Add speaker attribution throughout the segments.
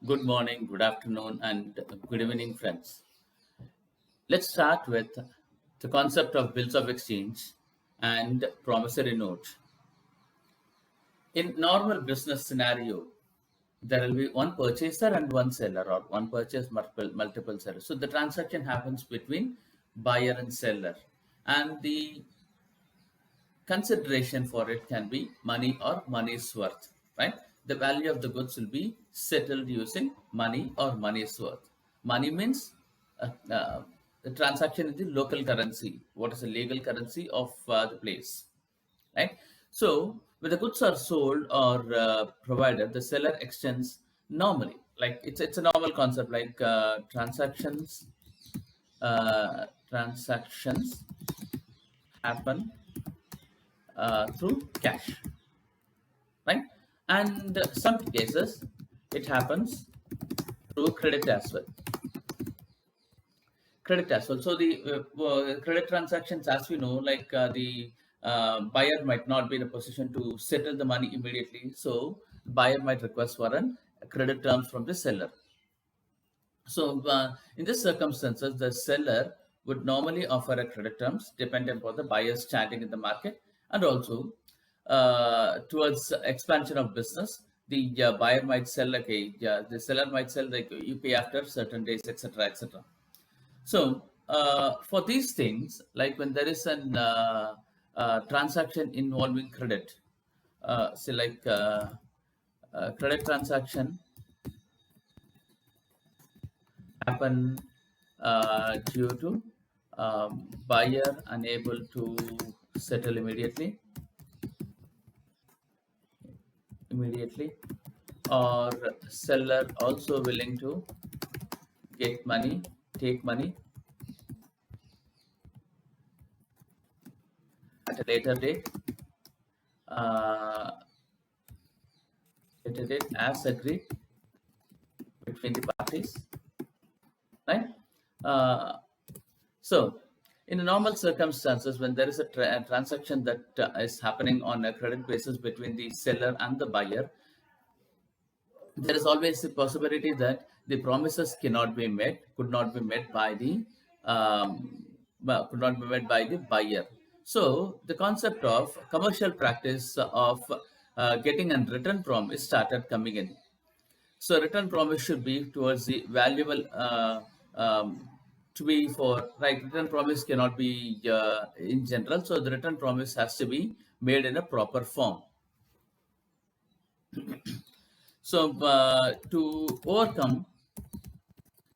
Speaker 1: Good morning, good afternoon, and good evening, friends. Let's start with the concept of bills of exchange and promissory note. In normal business scenario, there will be one purchaser and one seller, or one purchase, multiple sellers. So the transaction happens between buyer and seller, and the consideration for it can be money or money's worth, right? The value of the goods will be settled using money or money's worth. Money means the transaction in the local currency, what is the legal currency of the place, right? So when the goods are sold or provided, the seller extends normally, like it's a normal concept, like transactions happen through cash, right? And some cases it happens through credit as well. So the credit transactions, as we know, like the buyer might not be in a position to settle the money immediately, so buyer might request for an credit terms from the seller. So in these circumstances, the seller would normally offer a credit terms depending upon the buyer's standing in the market, and also towards expansion of business. The buyer might sell, like the seller might sell, like you pay after certain days, etc., etc. So for these things, like when there is an transaction involving credit, say like credit transaction happen due to buyer unable to settle immediately, or seller also willing to take money at a uh, later date as agreed between the parties, right? Uh, so, in normal circumstances, when there is a transaction that is happening on a credit basis between the seller and the buyer, there is always a possibility that the promises could not be met by the could not be met by the buyer. So the concept of commercial practice of getting a written promise started coming in. So written promise should be towards the valuable to be for, right. Written promise cannot be in general. So the written promise has to be made in a proper form. So to overcome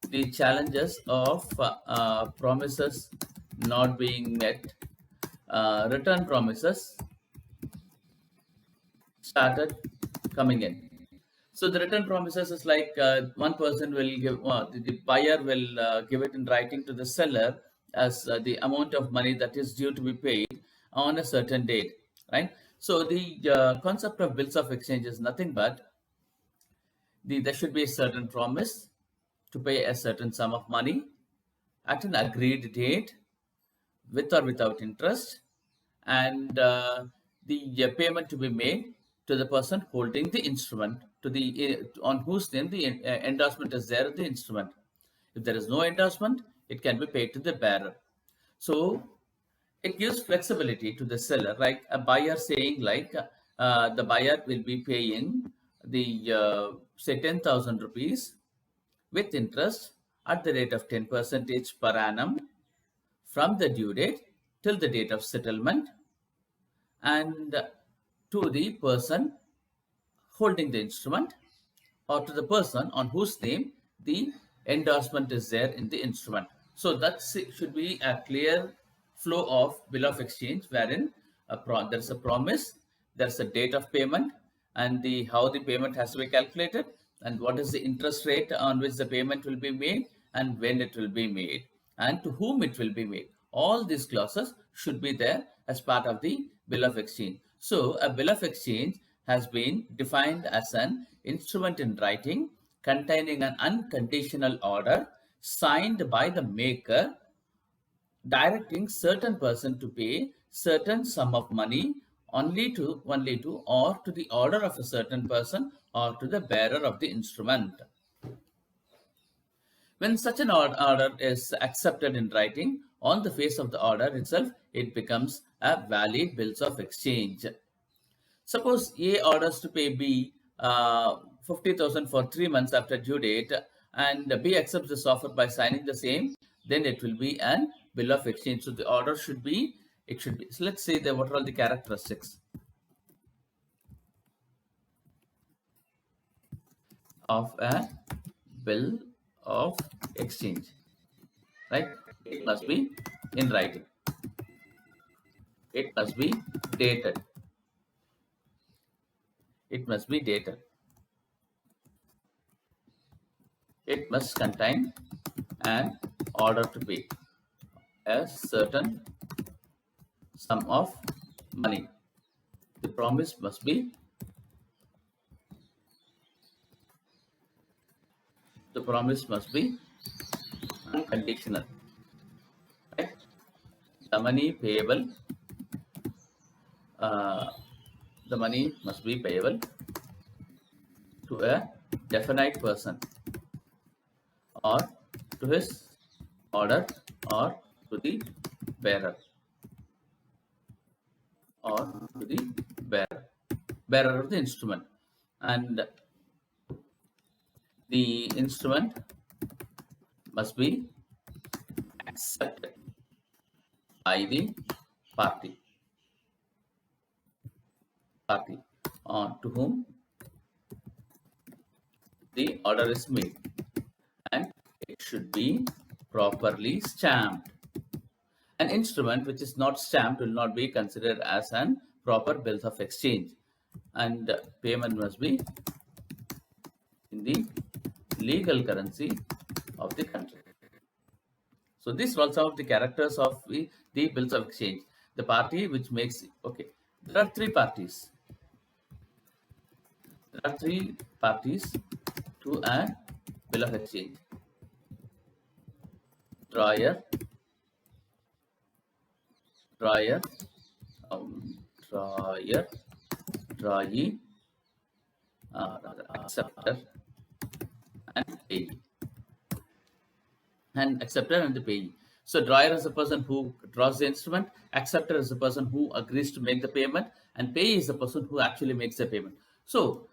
Speaker 1: the challenges of promises not being met, written promises started coming in. So the written promises is like one person will give, the buyer will give it in writing to the seller as the amount of money that is due to be paid on a certain date, right? So the concept of bills of exchange is nothing but there should be a certain promise to pay a certain sum of money at an agreed date, with or without interest, and the payment to be made to the person holding the instrument, to the on whose name the endorsement is there in the instrument. If there is no endorsement, it can be paid to the bearer. So it gives flexibility to the seller, like a buyer saying, like the buyer will be paying the say 10,000 rupees with interest at the rate of 10% per annum from the due date till the date of settlement, and to the person holding the instrument, or to the person on whose name the endorsement is there in the instrument. So that should be a clear flow of bill of exchange, wherein there's a promise, there's a date of payment, and the how the payment has to be calculated, and what is the interest rate on which the payment will be made, and when it will be made, and to whom it will be made. All these clauses should be there as part of the bill of exchange. So a bill of exchange has been defined as an instrument in writing containing an unconditional order signed by the maker, directing certain person to pay certain sum of money only to or to the order of a certain person or to the bearer of the instrument. When such an order is accepted in writing, on the face of the order itself, it becomes a valid bills of exchange. Suppose A orders to pay B 50,000 for 3 months after due date, and B accepts this offer by signing the same, then it will be an bill of exchange. So the order should be, it should be. So let's say that what are all the characteristics of a bill of exchange, right? It must be in writing. It must be dated. It must be dated. It must contain an order to pay a certain sum of money. The promise must be unconditional. Right? The money payable. The money must be payable to a definite person, or to his order, or to the bearer, or to the bearer of the instrument. And the instrument must be accepted by the party to whom the order is made, and it should be properly stamped. An instrument which is not stamped will not be considered as an proper bill of exchange, and payment must be in the legal currency of the country. So these are some of the characters of the bills of exchange. The party which makes, okay, there are three parties. There are three parties to a bill of exchange: drawee, acceptor, and payee. And acceptor and the payee. So drawer is the person who draws the instrument, acceptor is the person who agrees to make the payment, and payee is the person who actually makes the payment. So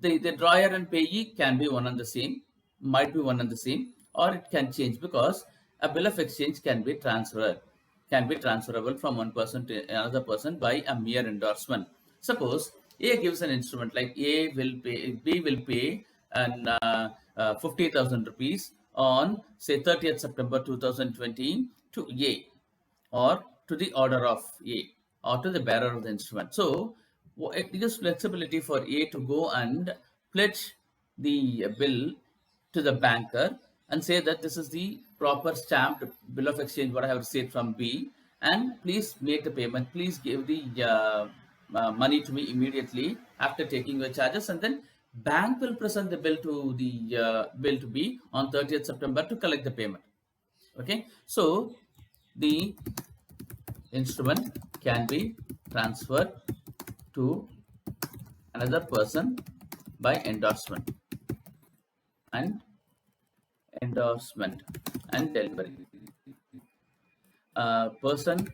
Speaker 1: the drawer and payee can be one and the same, might be one and the same, or it can change, because a bill of exchange can be transferable from one person to another person by a mere endorsement. Suppose A gives an instrument, like B will pay an 50,000 rupees on say 30th September 2020 to A, or to the order of A, or to the bearer of the instrument. So it gives flexibility for A to go and pledge the bill to the banker and say that this is the proper stamped bill of exchange what I have received from B, and please make the payment, please give the money to me immediately after taking your charges, and then bank will present the bill to B on 30th September to collect the payment. Okay, so the instrument can be transferred to another person by endorsement and delivery. A person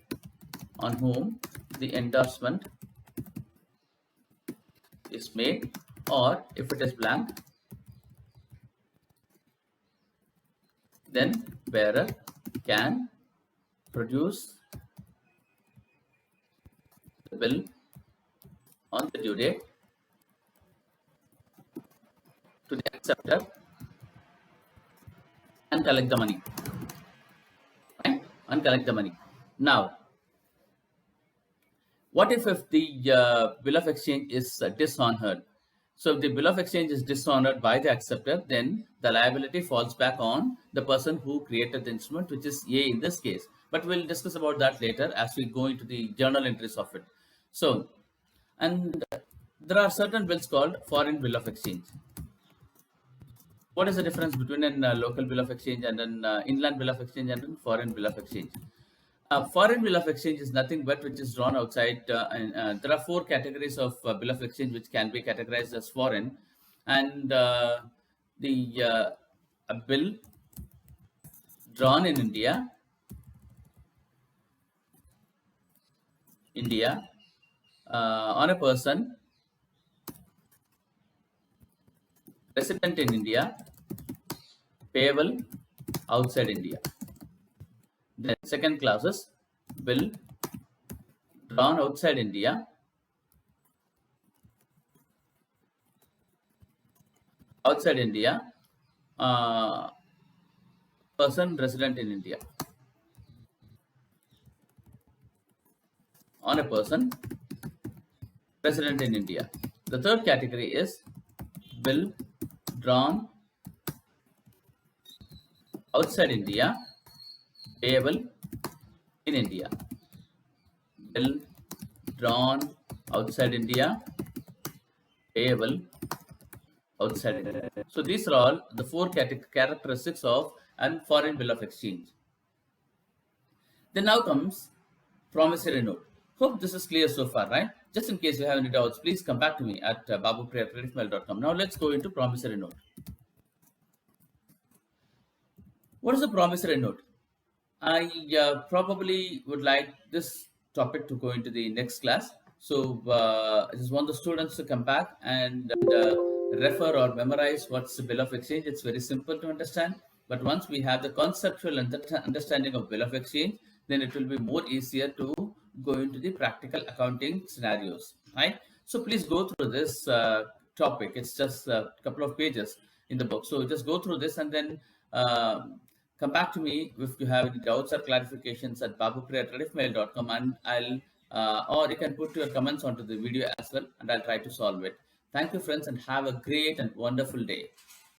Speaker 1: on whom the endorsement is made, or if it is blank, then bearer can produce the bill on the due date to the acceptor and collect the money. Right? And collect the money. Now, what if the bill of exchange is dishonored? So if the bill of exchange is dishonored by the acceptor, then the liability falls back on the person who created the instrument, which is A in this case. But we'll discuss about that later as we go into the journal entries of it. So, and there are certain bills called foreign bill of exchange. What is the difference between a local bill of exchange and an inland bill of exchange and a foreign bill of exchange? Foreign bill of exchange is nothing but which is drawn outside, and there are four categories of bill of exchange which can be categorized as foreign, and a bill drawn in India, on a person resident in India, payable outside India. Then second clause is bill drawn outside India, uh, person resident in India, on a person resident in India. The third category is bill drawn outside India, payable in India. Bill drawn outside India, payable outside India. So these are all the four characteristics of a foreign bill of exchange. Then now comes promissory note. Hope this is clear so far, right? Just in case you have any doubts, please come back to me at babupriya@rediffmail.com. Now let's go into promissory note. What is a promissory note? I probably would like this topic to go into the next class. So I just want the students to come back and refer or memorize what's the bill of exchange. It's very simple to understand. But once we have the conceptual understanding of bill of exchange, then it will be more easier to go into the practical accounting scenarios, right? So please go through this topic. It's just a couple of pages in the book. So just go through this and then come back to me if you have any doubts or clarifications at babupriya@rediffmail.com, and I'll or you can put your comments onto the video as well, and I'll try to solve it. Thank you, friends, and have a great and wonderful day.